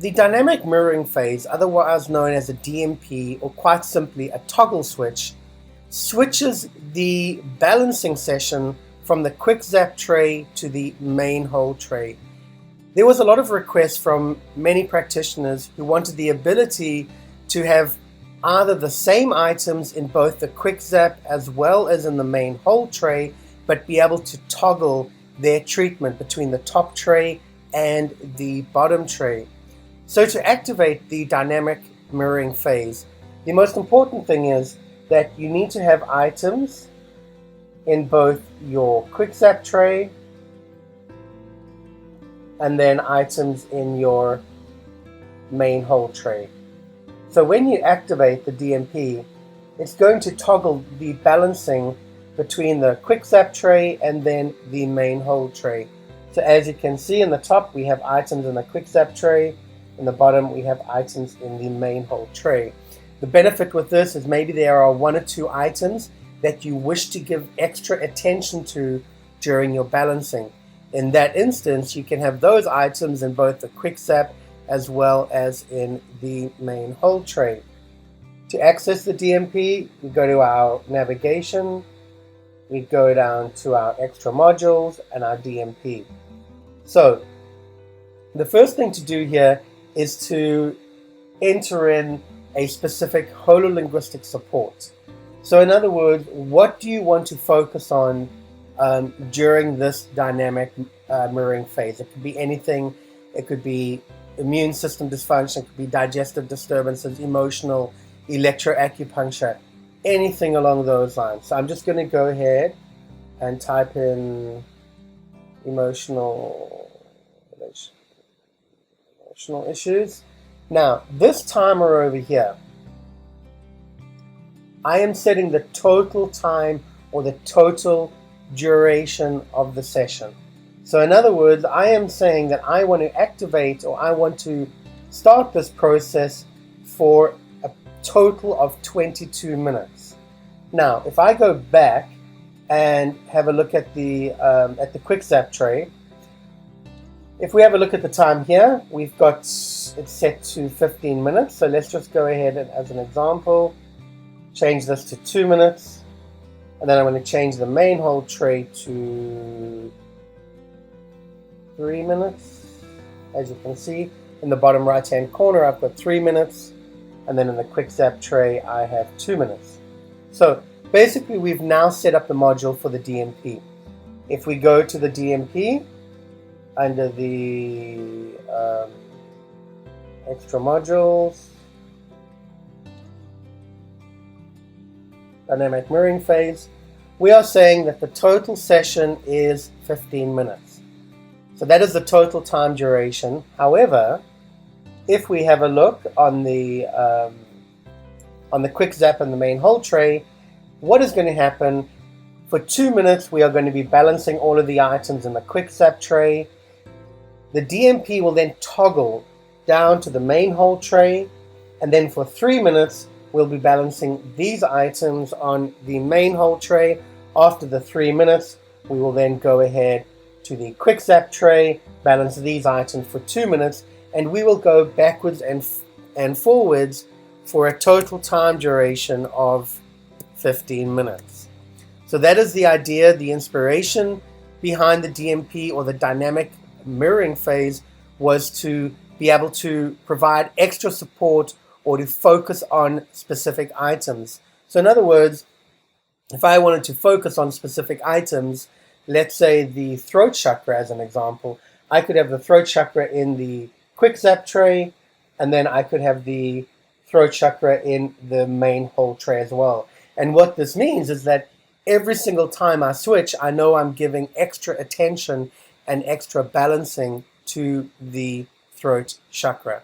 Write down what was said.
The dynamic mirroring phase, otherwise known as a DMP, or quite simply a toggle switch, switches the balancing session from the quick zap tray to the main hold tray. There was a lot of requests from many practitioners who wanted the ability to have either the same items in both the quick zap as well as in the main hold tray, but be able to toggle their treatment between the top tray and the bottom tray. So to activate the dynamic mirroring phase, the most important thing is that you need to have items in both your quick zap tray and then items in your main hold tray. So when you activate the DMP, it's going to toggle the balancing between the quick zap tray and then the main hold tray. So as you can see in the top, we have items in the quick zap tray. In the bottom, we have items in the main hold tray. The benefit with this is maybe there are one or two items that you wish to give extra attention to during your balancing. In that instance, you can have those items in both the quick zap as well as in the main hold tray. To access the DMP, we go to our navigation, we go down to our extra modules and our DMP. So the first thing to do here is to enter in a specific hololinguistic support. So in other words, what do you want to focus on during this dynamic mirroring phase? It could be anything. It could be immune system dysfunction, it could be digestive disturbances, emotional, electroacupuncture, anything along those lines. So I'm just going to go ahead and type in emotional issues. Now, this timer over here, I am setting the total time or the total duration of the session. So in other words, I am saying that I want to activate or I want to start this process for a total of 22 minutes. Now, if I go back and have a look at the quick zap tray, if we have a look at the time here, we've got it set to 15 minutes. So let's just go ahead and, as an example, change this to 2 minutes. And then I'm going to change the main hold tray to 3 minutes. As you can see, in the bottom right-hand corner, I've got 3 minutes. And then in the quick zap tray, I have 2 minutes. So basically, we've now set up the module for the DMP. If we go to the DMP, under the extra modules, dynamic mirroring phase, we are saying that the total session is 15 minutes. So that is the total time duration. However, if we have a look on the quick zap and the main hold tray, what is going to happen? For 2 minutes, we are going to be balancing all of the items in the quick zap tray. The DMP will then toggle down to the main hold tray, and then for 3 minutes, we'll be balancing these items on the main hold tray. After the 3 minutes, we will then go ahead to the quick zap tray, balance these items for 2 minutes, and we will go backwards and forwards for a total time duration of 15 minutes. So that is the idea, the inspiration behind the DMP or the dynamic mirroring phase was to be able to provide extra support or to focus on specific items. So in other words, if I wanted to focus on specific items, let's say the throat chakra as an example, I could have the throat chakra in the quick zap tray, and then I could have the throat chakra in the main hold tray as well. And what this means is that every single time I switch, I know I'm giving extra attention and extra balancing to the throat chakra.